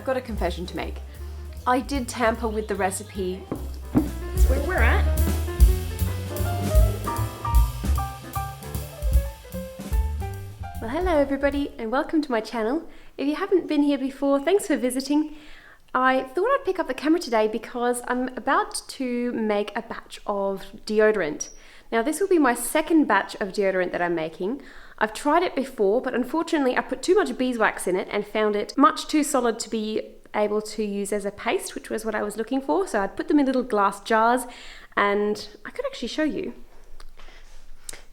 I've got a confession to make. I did tamper with the recipe. That's where we're at. Well, hello everybody and welcome to my channel. If you haven't been here before, thanks for visiting. I thought I'd pick up the camera today because I'm about to make a batch of deodorant. Now this will be my second batch of deodorant that I'm making. I've tried it before, but unfortunately I put too much beeswax in it and found it much too solid to be able to use as a paste, which was what I was looking for. So I'd put them in little glass jars and I could actually show you.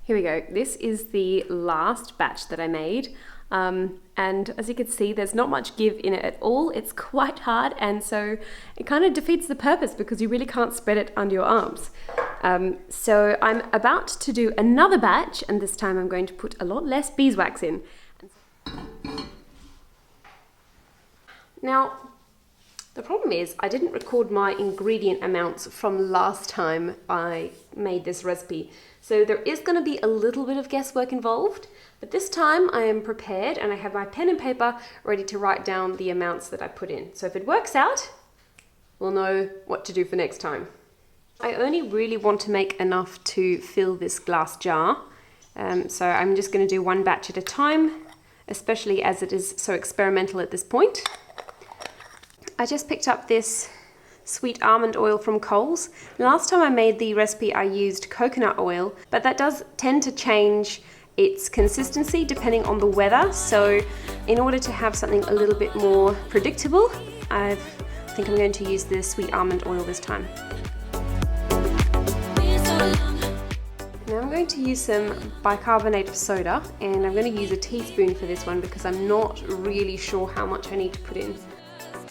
Here we go. This is the last batch that I made. And as you can see, there's not much give in it at all. It's quite hard, and so it kind of defeats the purpose because you really can't spread it under your arms. So I'm about to do another batch, and this time I'm going to put a lot less beeswax in. Now, the problem is I didn't record my ingredient amounts from last time I made this recipe. So there is going to be a little bit of guesswork involved, but this time I am prepared and I have my pen and paper ready to write down the amounts that I put in. So if it works out, we'll know what to do for next time. I only really want to make enough to fill this glass jar. So I'm just going to do one batch at a time, especially as it is so experimental at this point. I just picked up this sweet almond oil from Coles. Last time I made the recipe I used coconut oil, but that does tend to change its consistency depending on the weather. So in order to have something a little bit more predictable, I think I'm going to use the sweet almond oil this time. Now I'm going to use some bicarbonate of soda, and I'm going to use a teaspoon for this one because I'm not really sure how much I need to put in.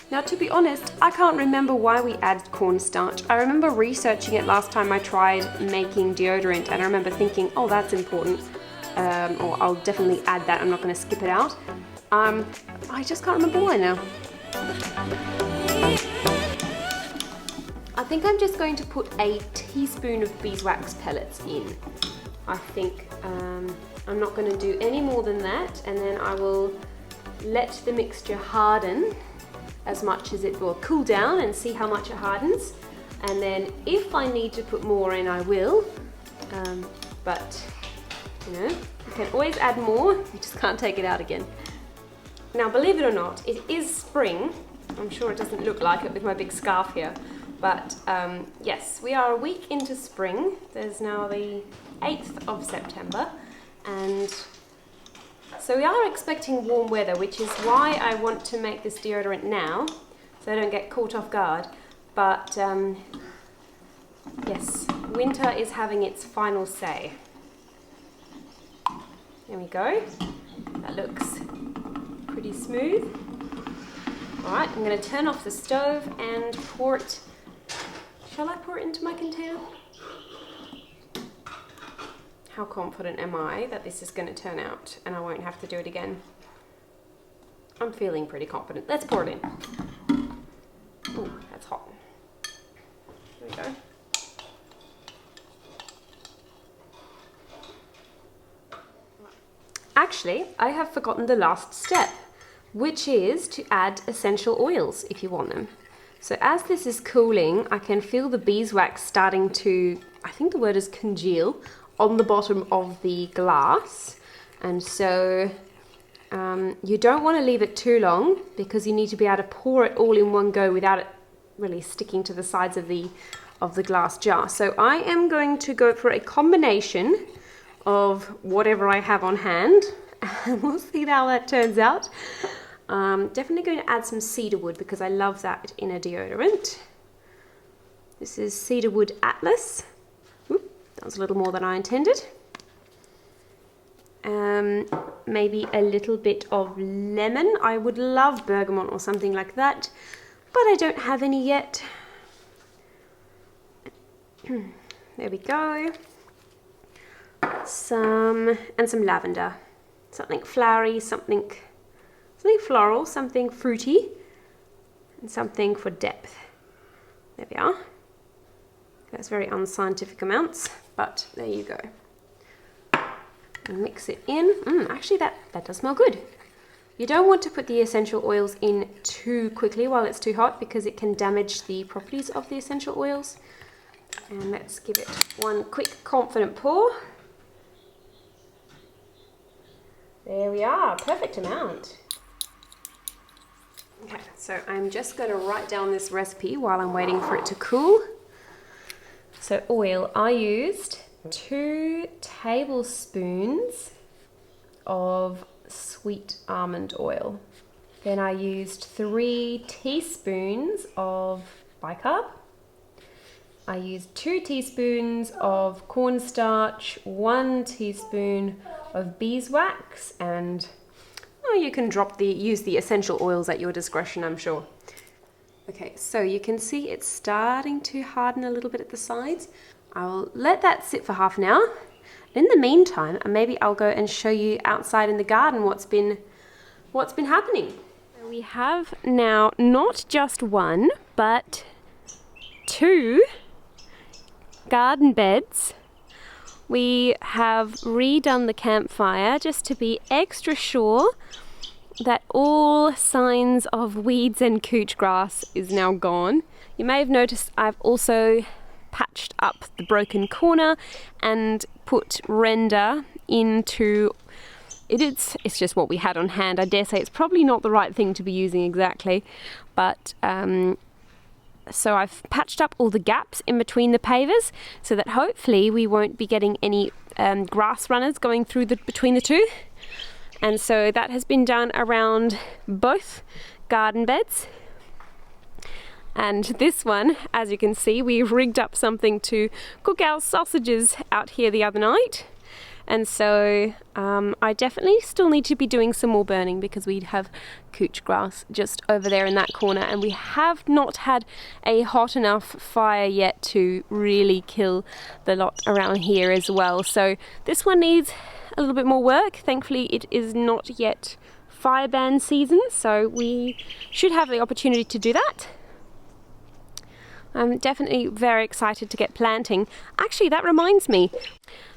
Now, to be honest, I can't remember why we add cornstarch. I remember researching it last time I tried making deodorant, and I remember thinking, oh, that's important, or I'll definitely add that, I'm not going to skip it out. I just can't remember why now. I think I'm just going to put a teaspoon of beeswax pellets in. I think I'm not going to do any more than that, and then I will let the mixture harden as much as it will, cool down and see how much it hardens, and then if I need to put more in I will, but you know, you can always add more, you just can't take it out again. Now believe it or not, it is spring. I'm sure it doesn't look like it with my big scarf here, but yes, we are a week into spring. There's now the 8th of September, and so we are expecting warm weather, which is why I want to make this deodorant now, so I don't get caught off guard. But yes, winter is having its final say. There we go. That looks pretty smooth. All right, I'm going to turn off the stove and pour it. Shall I pour it into my container? How confident am I that this is going to turn out and I won't have to do it again? I'm feeling pretty confident. Let's pour it in. Oh, that's hot. There we go. Actually, I have forgotten the last step, which is to add essential oils if you want them. So as this is cooling, I can feel the beeswax starting to, I think the word is congeal, on the bottom of the glass, and so you don't want to leave it too long because you need to be able to pour it all in one go without it really sticking to the sides of the glass jar. So I am going to go for a combination of whatever I have on hand, and we'll see how that turns out. Definitely going to add some cedarwood because I love that in a deodorant. This is cedarwood Atlas. That was a little more than I intended. Maybe a little bit of lemon. I would love bergamot or something like that, but I don't have any yet. There we go. Some lavender. Something flowery, something floral, something fruity, and something for depth. There we are. That's very unscientific amounts, but there you go. And mix it in. Actually, that does smell good. You don't want to put the essential oils in too quickly while it's too hot because it can damage the properties of the essential oils. And let's give it one quick confident pour. There we are, perfect amount. Okay, so I'm just going to write down this recipe while I'm waiting for it to cool. So oil, I used 2 tablespoons of sweet almond oil. Then I used 3 teaspoons of bicarb. I used 2 teaspoons of cornstarch, 1 teaspoon of beeswax, and you can use the essential oils at your discretion, I'm sure. Okay, so you can see it's starting to harden a little bit at the sides. I'll let that sit for half an hour. In the meantime, maybe I'll go and show you outside in the garden what's been happening. We have now not just 1, but 2 garden beds. We have redone the campfire just to be extra sure that all signs of weeds and couch grass is now gone. You may have noticed I've also patched up the broken corner and put render into it. It's just what we had on hand. I dare say it's probably not the right thing to be using exactly, but so I've patched up all the gaps in between the pavers so that hopefully we won't be getting any grass runners going through between the two. And so that has been done around both garden beds. And this one, as you can see, we rigged up something to cook our sausages out here the other night. And so I definitely still need to be doing some more burning because we have couch grass just over there in that corner, and we have not had a hot enough fire yet to really kill the lot around here as well. So this one needs a little bit more work. Thankfully it is not yet fire ban season, so we should have the opportunity to do that. I'm definitely very excited to get planting. Actually, that reminds me.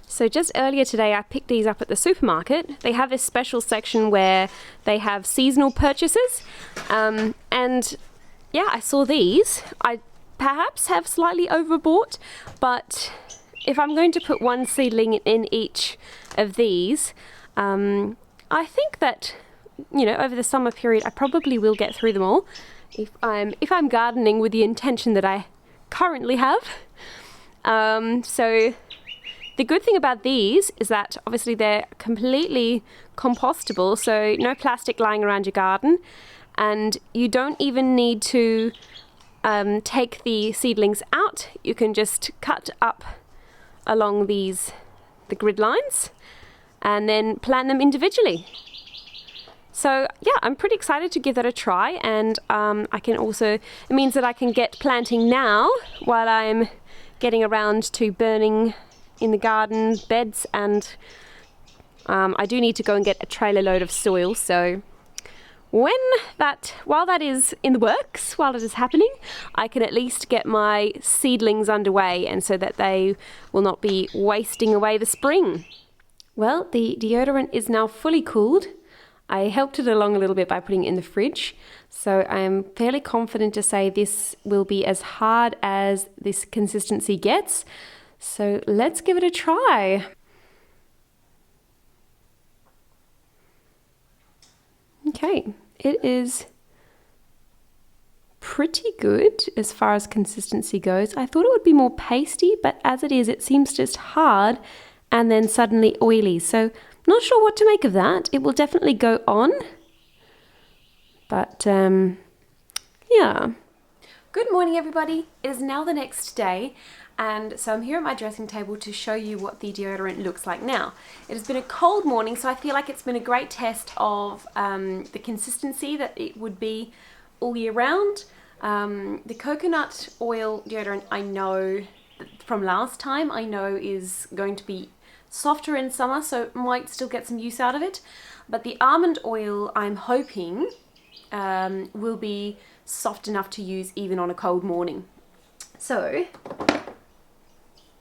So just earlier today I picked these up at the supermarket. They have this special section where they have seasonal purchases. And yeah, I saw these. I perhaps have slightly overbought, but if I'm going to put 1 seedling in each of these, I think that, you know, over the summer period I probably will get through them all if I'm gardening with the intention that I currently have. So the good thing about these is that obviously they're completely compostable, so no plastic lying around your garden, and you don't even need to take the seedlings out. You can just cut up along the grid lines and then plant them individually. So yeah, I'm pretty excited to give that a try, and it means that I can get planting now while I'm getting around to burning in the garden beds, and I do need to go and get a trailer load of soil. So while that is in the works, while it is happening, I can at least get my seedlings underway, and so that they will not be wasting away the spring. Well, the deodorant is now fully cooled. I helped it along a little bit by putting it in the fridge, so I am fairly confident to say this will be as hard as this consistency gets. So let's give it a try. Okay, it is pretty good as far as consistency goes. I thought it would be more pasty, but as it is, it seems just hard and then suddenly oily. So not sure what to make of that. It will definitely go on. But yeah. Good morning, everybody. It is now the next day, and so I'm here at my dressing table to show you what the deodorant looks like now. It has been a cold morning, so I feel like it's been a great test of the consistency that it would be all year round. The coconut oil deodorant, I know from last time, I know is going to be softer in summer, so might still get some use out of it. But the almond oil, I'm hoping, will be soft enough to use even on a cold morning. So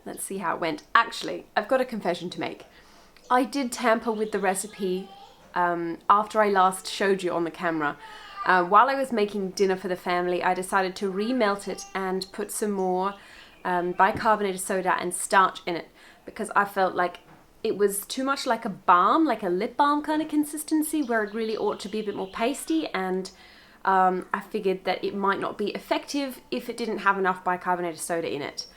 let's see how it went. Actually, I've got a confession to make. I did tamper with the recipe after I last showed you on the camera. While I was making dinner for the family, I decided to remelt it and put some more bicarbonate of soda and starch in it, because I felt like it was too much like a balm, like a lip balm kind of consistency, where it really ought to be a bit more pasty, and I figured that it might not be effective if it didn't have enough bicarbonate of soda in it.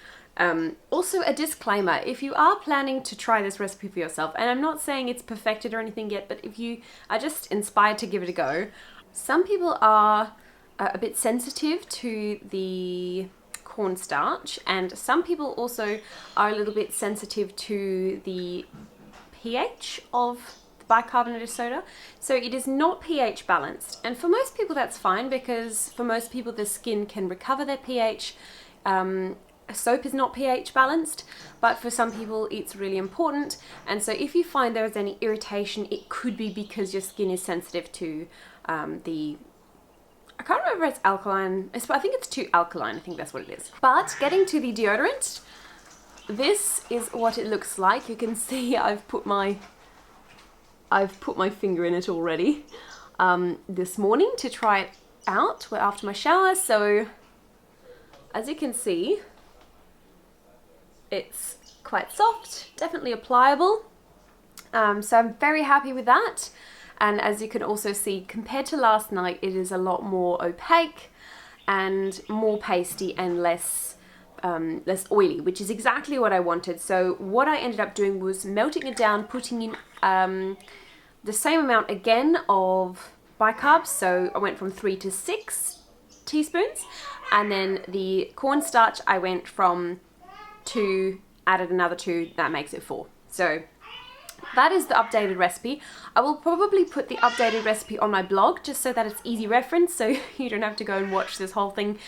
Also, a disclaimer, if you are planning to try this recipe for yourself, and I'm not saying it's perfected or anything yet, but if you are just inspired to give it a go, some people are a bit sensitive to the cornstarch, and some people also are a little bit sensitive to the pH of the bicarbonate of soda. So it is not pH balanced, and for most people that's fine, because for most people the skin can recover their pH. Soap is not pH balanced, but for some people it's really important, and so if you find there is any irritation, it could be because your skin is sensitive to I can't remember if it's alkaline. I think it's too alkaline. I think that's what it is. But getting to the deodorant, this is what it looks like. You can see I've put my finger in it already this morning to try it out after my shower. So as you can see, it's quite soft, definitely applicable. So I'm very happy with that. And as you can also see, compared to last night, it is a lot more opaque and more pasty and less oily, which is exactly what I wanted. So what I ended up doing was melting it down, putting in the same amount again of bicarb. So I went from 3 to 6 teaspoons. And then the cornstarch, I went from 2, added another 2, that makes it 4. So that is the updated recipe. I will probably put the updated recipe on my blog just so that it's easy reference, so you don't have to go and watch this whole thing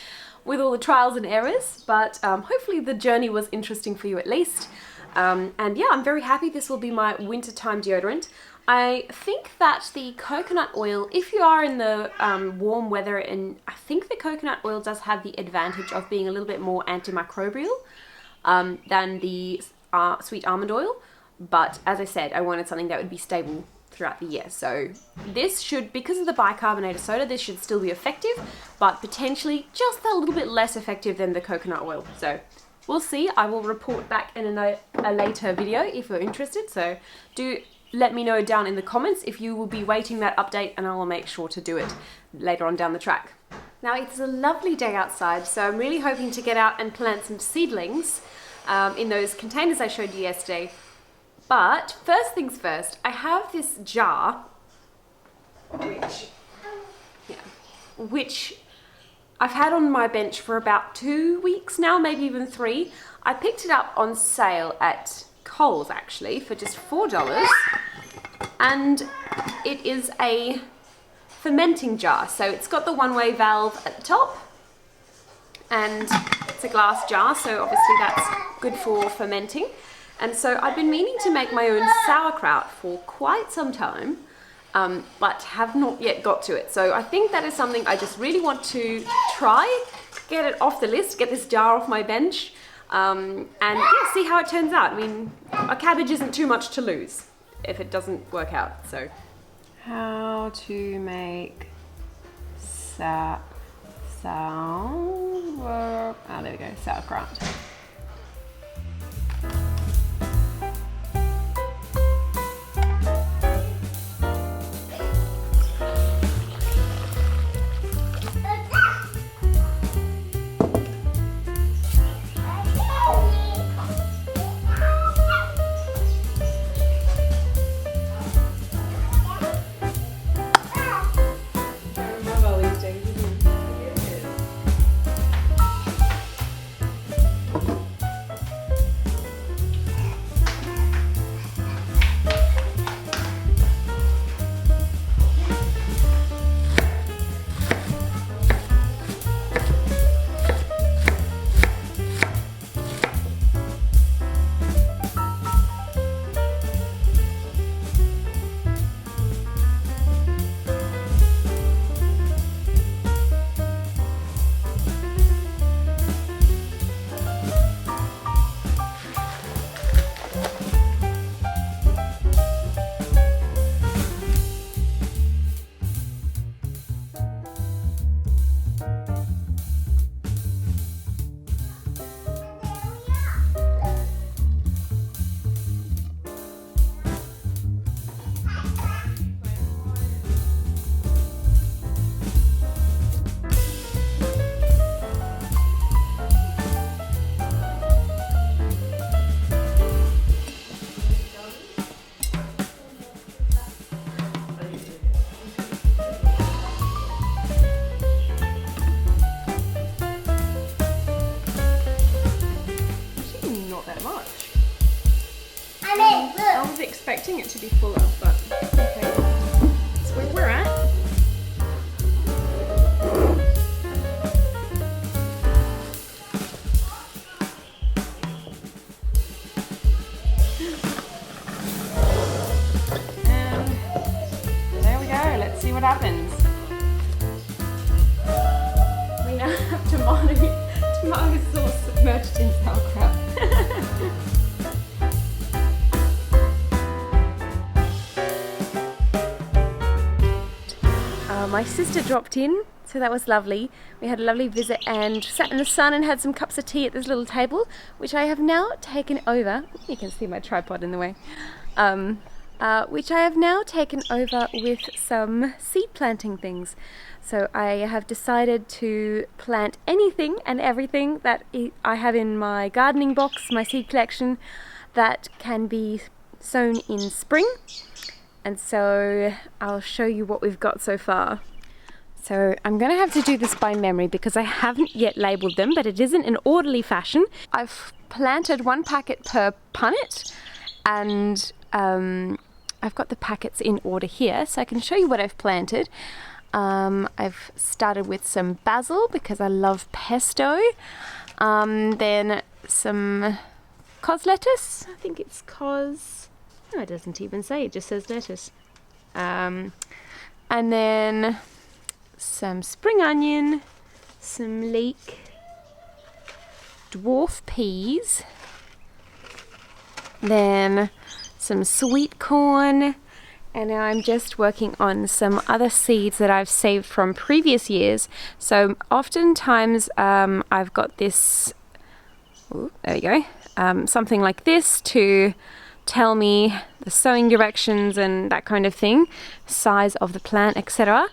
with all the trials and errors, but hopefully the journey was interesting for you at least. And yeah, I'm very happy. This will be my wintertime deodorant. I think that the coconut oil, if you are in the warm weather, and I think the coconut oil does have the advantage of being a little bit more antimicrobial than the sweet almond oil. But as I said, I wanted something that would be stable throughout the year. So this should, because of the bicarbonate of soda, this should still be effective, but potentially just a little bit less effective than the coconut oil. So we'll see. I will report back in a later video if you're interested. So do let me know down in the comments if you will be waiting that update, and I will make sure to do it later on down the track. Now it's a lovely day outside, so I'm really hoping to get out and plant some seedlings in those containers I showed you yesterday. But first things first, I have this jar, which I've had on my bench for about 2 weeks now, maybe even 3. I picked it up on sale at Coles actually for just $4, and it is a fermenting jar. So it's got the one-way valve at the top, and it's a glass jar, so obviously that's good for fermenting. And so I've been meaning to make my own sauerkraut for quite some time, but have not yet got to it. So I think that is something I just really want to try, get it off the list, get this jar off my bench, and yeah, see how it turns out. I mean, a cabbage isn't too much to lose if it doesn't work out. So how to make sauerkraut. There we go, sauerkraut. to be fuller, but okay. That's where we're at. And there we go. Let's see what happens. We now have tomato sauce submerged in sauerkraut. My sister dropped in, so that was lovely. We had a lovely visit and sat in the sun and had some cups of tea at this little table, which I have now taken over. You can see my tripod in the way. Which I have now taken over with some seed planting things. So I have decided to plant anything and everything that I have in my gardening box, my seed collection, that can be sown in spring. And so I'll show you what we've got so far. So I'm going to have to do this by memory because I haven't yet labelled them, but it is in an orderly fashion. I've planted 1 packet per punnet, and I've got the packets in order here, so I can show you what I've planted. I've started with some basil because I love pesto, then some cos lettuce. I think it's cos... No, it doesn't even say, it just says lettuce. And then some spring onion, some leek, dwarf peas, then some sweet corn, and now I'm just working on some other seeds that I've saved from previous years. So oftentimes I've got this, there you go, something like this to tell me the sowing directions and that kind of thing, size of the plant, etc.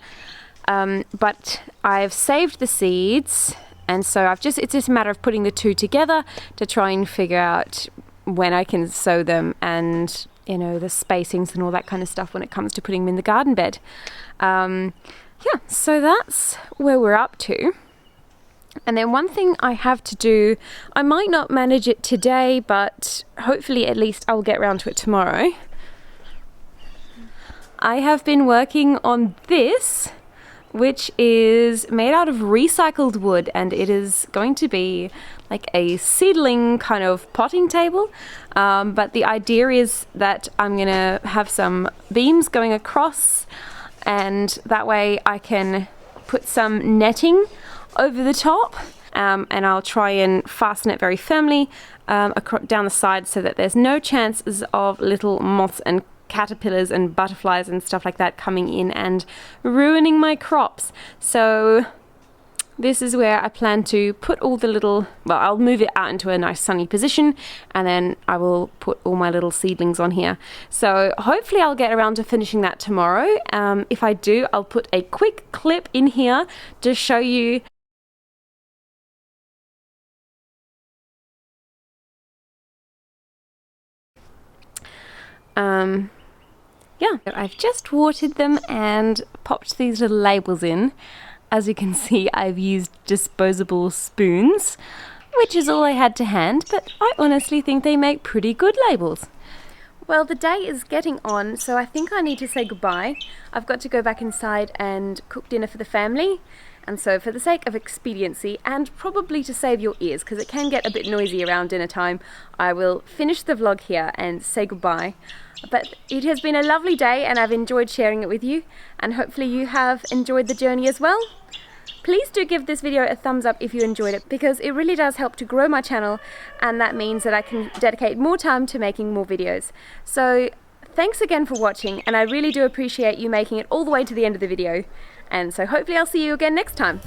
But I've saved the seeds, and so it's just a matter of putting the two together to try and figure out when I can sow them, and you know, the spacings and all that kind of stuff when it comes to putting them in the garden bed. Yeah, so that's where we're up to. And then one thing I have to do, I might not manage it today, but hopefully at least I'll get around to it tomorrow. I have been working on this, which is made out of recycled wood, and it is going to be like a seedling kind of potting table. But the idea is that I'm gonna have some beams going across, and that way I can put some netting over the top, and I'll try and fasten it very firmly down the side so that there's no chances of little moths and caterpillars and butterflies and stuff like that coming in and ruining my crops. So this is where I plan to put all the little, well, I'll move it out into a nice sunny position, and then I will put all my little seedlings on here. So hopefully I'll get around to finishing that tomorrow. If I do, I'll put a quick clip in here to show you yeah, I've just watered them and popped these little labels in. As you can see, I've used disposable spoons, which is all I had to hand, but I honestly think they make pretty good labels. Well, the day is getting on, so I think I need to say goodbye. I've got to go back inside and cook dinner for the family. And so for the sake of expediency, and probably to save your ears, because it can get a bit noisy around dinner time, I will finish the vlog here and say goodbye. But it has been a lovely day, and I've enjoyed sharing it with you, and hopefully you have enjoyed the journey as well. Please do give this video a thumbs up if you enjoyed it, because it really does help to grow my channel, and that means that I can dedicate more time to making more videos. So thanks again for watching, and I really do appreciate you making it all the way to the end of the video. And so hopefully I'll see you again next time.